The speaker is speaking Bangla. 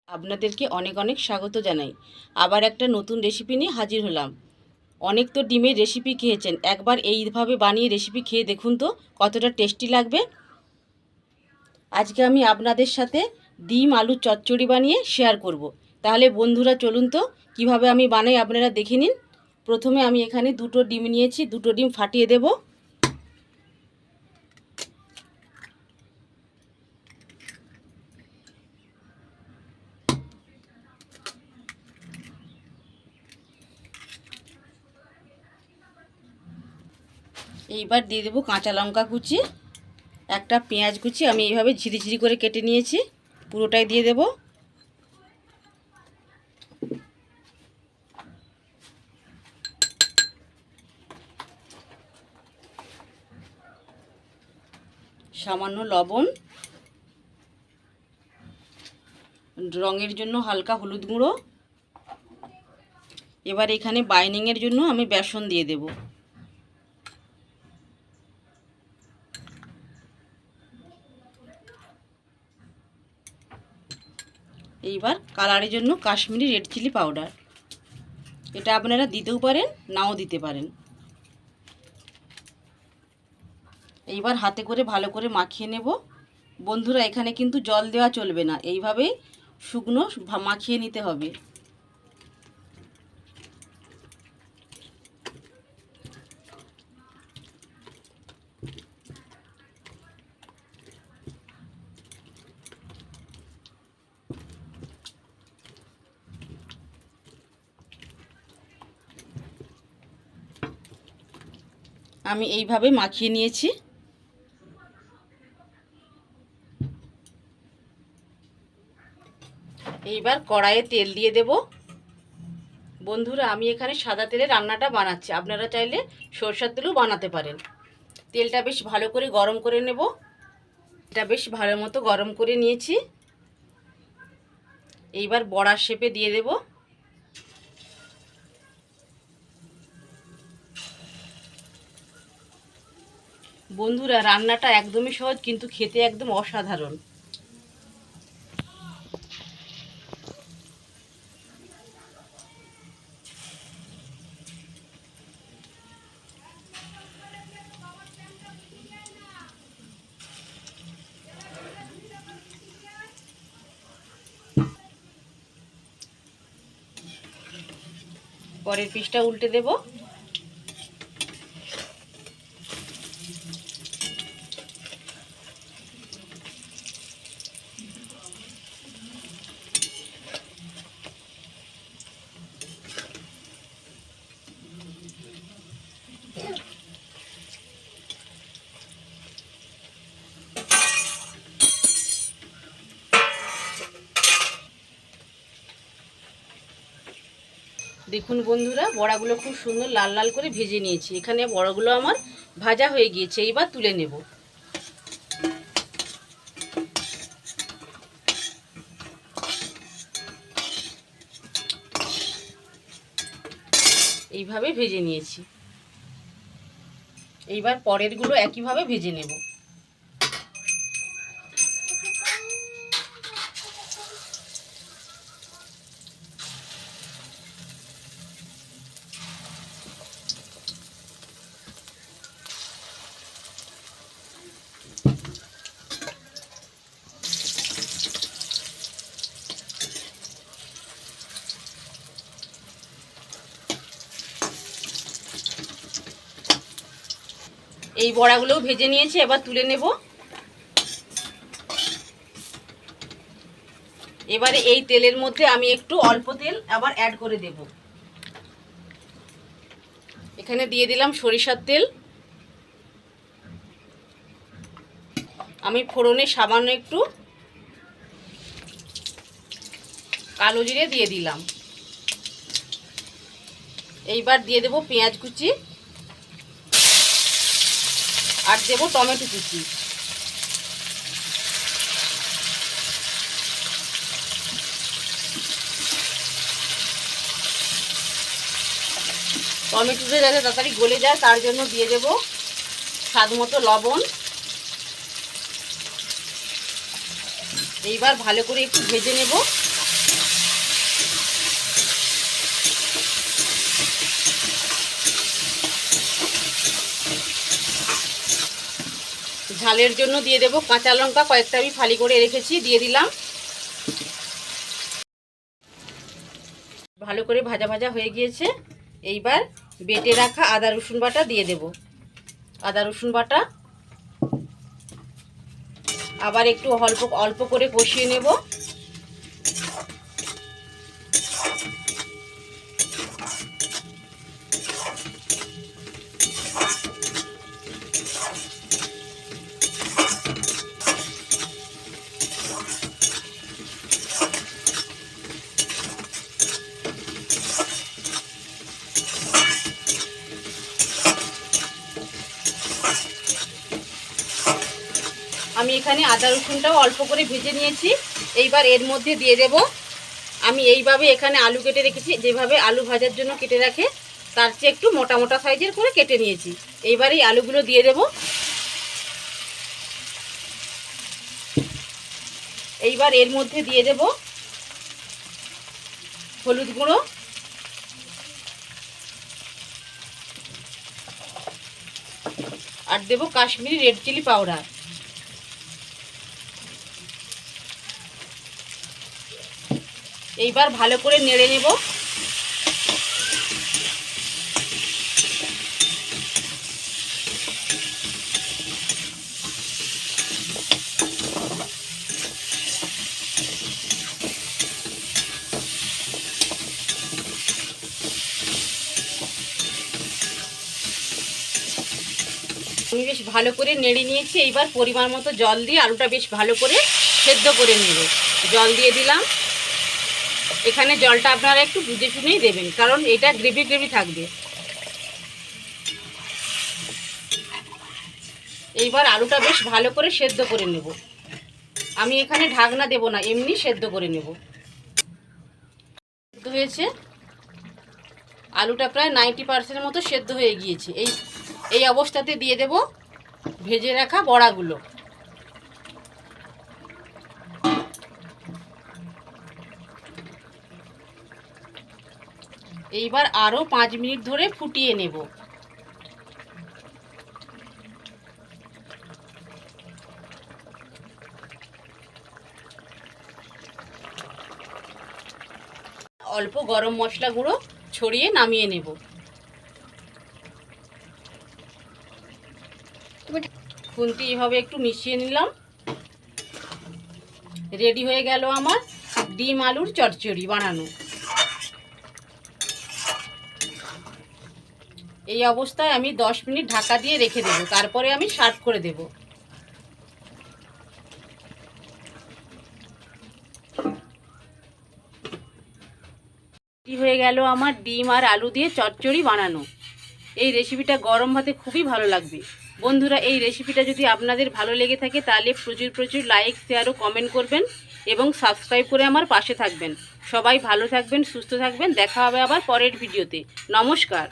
আপনাদেরকে অনেক অনেক স্বাগত জানাই। আবার একটা নতুন রেসিপি নিয়ে হাজির হলাম। অনেক তো ডিমের রেসিপি খেয়েছেন, একবার এইভাবে বানিয়ে রেসিপি খেয়ে দেখুন তো কতটা টেস্টি লাগবে। আজকে আমি আপনাদের সাথে ডিম আলু চচ্চড়ি বানিয়ে শেয়ার করব। তাহলে বন্ধুরা চলুন তো কিভাবে আমি বানাই আপনারা দেখে নিন। প্রথমে আমি এখানে দুটো ডিম নিয়েছি, দুটো ডিম ফাটিয়ে দেব। এইবার দিয়ে দেবো কাঁচা লঙ্কা কুচি, একটা পেঁয়াজ কুচি আমি এইভাবে ঝিরিঝিরি করে কেটে নিয়েছি, পুরোটাই দিয়ে দেব। সামান্য লবণ, রঙের জন্য হালকা হলুদ গুঁড়ো। এবার এখানে বাইন্ডিংয়ের জন্য আমি বেসন দিয়ে দেব। এইবার কালারের জন্য কাশ্মীরি রেড চিলি পাউডার, এটা আপনারা দিতেও পারেন নাও দিতে পারেন। এইবার হাতে করে ভালো করে মাখিয়ে নেব। বন্ধুরা এখানে কিন্তু জল দেওয়া চলবে না, এইভাবেই শুকনো মাখিয়ে নিতে হবে। আমি এইভাবে মাখিয়ে নিয়েছি। এইবার কড়াইয়ে তেল দিয়ে দেব। বন্ধুরা আমি এখানে সাদা তেলে রান্নাটা বানাচ্ছি, আপনারা চাইলে সরষের তেলও বানাতে পারেন। তেলটা বেশ ভালো করে গরম করে নেব। এটা বেশ ভালো মতো গরম করে নিয়েছি। এইবার বড়ার শেপে দিয়ে দেব। বন্ধুরা রান্নাটা একদমই সহজ, কিন্তু খেতে একদম অসাধারণ। পরের পিসটা উল্টে দেব। দেখুন বন্ধুরা বড়াগুলো খুব সুন্দর লাল লাল করে ভেজে নিয়েছি। এখানে বড়াগুলো আমার ভাজা হয়ে গিয়েছে, এইবার তুলে নেব। এইভাবে ভেজে নিয়েছি। এইবার পরেরগুলো একইভাবে ভেজে নেব। এই বড়াগুলোও ভেজে নিয়েছি, এবার তুলে নেব। এবারে এই তেলের মধ্যে আমি একটু অল্প তেল আবার অ্যাড করে দেব। এখানে দিয়ে দিলাম সরিষার তেল। আমি ফোড়নে সামান্য একটু কালো জিরে দিয়ে দিলাম। এইবার দিয়ে দেব পেঁয়াজ কুচি আর দেব টমেটো কুচি। টমেটোটা যাতে তাড়াতাড়ি গলে যায় তার জন্য দিয়ে দেব স্বাদ মতো লবণ। এইবার ভালো করে একটু ভেজে নেব। ঝালের জন্য দিয়ে দেব কাঁচা লঙ্কা, কয়েকটা আমি ফালি করে রেখেছি, দিয়ে দিলাম। ভালো করে ভাজা ভাজা হয়ে গিয়েছে। এইবার বেটে রাখা আদা রসুন বাটা দিয়ে দেব। আদা রসুন বাটা আবার একটু অল্প অল্প করে কষিয়ে নেব। আমি এখানে আদা রসুনটাও অল্প করে ভেজে নিয়েছি। এইবার এর মধ্যে দিয়ে দেব, আমি এইভাবে এখানে আলু কেটে রেখেছি, যেভাবে আলু ভাজার জন্য কেটে রাখে তার চেয়ে একটু মোটা মোটা সাইজের করে কেটে নিয়েছি। এইবার এই আলুগুলো দিয়ে দেব। এইবার এর মধ্যে দিয়ে দেব হলুদ গুঁড়ো, আর দেব কাশ্মীরি রেড চিলি পাউডার। এইবার ভালো করে নেড়ে নেব। আমি বেশ ভালো করে নেড়ে নিয়েছি। এইবার পরিমাণ মতো জল দিয়ে আলুটা বেশ ভালো করে সেদ্ধ করে নেব। জল দিয়ে দিলাম। এখানে জলটা আপনারা একটু বুঝে শুনেই দেবেন, কারণ এটা গ্রেভি গ্রেভি থাকবে। এইবার আলুটা বেশ ভালো করে সেদ্ধ করে নেব। আমি এখানে ঢাকনা দেব না, এমনি সেদ্ধ করে নেব। সেদ্ধ হয়েছে, আলুটা প্রায় 90% মতো সেদ্ধ হয়ে গিয়েছে। এই অবস্থাতে দিয়ে দেব ভেজে রাখা বড়াগুলো। এইবার আরও 5 মিনিট ধরে ফুটিয়ে নেব। অল্প গরম মশলা গুঁড়ো ছড়িয়ে নামিয়ে নেব। খুন্তি এভাবে একটু মিশিয়ে নিলাম। রেডি হয়ে গেল আমার ডিম আলুর চচ্চড়ি বানানো। এই অবস্থায় আমি 10 মিনিট ঢাকা দিয়ে রেখে দেব, তারপরে আমি সার্ভ করে দেব। হয়ে গেল আমার ডিম আর আলু দিয়ে চচ্চড়ি বানানো। এই রেসিপিটা গরম ভাতে খুবই ভালো লাগবে। বন্ধুরা, এই রেসিপিটা যদি আপনাদের ভালো লেগে থাকে তাহলে প্রচুর প্রচুর লাইক, শেয়ার ও কমেন্ট করবেন এবং সাবস্ক্রাইব করে আমার পাশে থাকবেন। সবাই ভালো থাকবেন, সুস্থ থাকবেন। দেখা হবে আবার পরের ভিডিওতে। নমস্কার।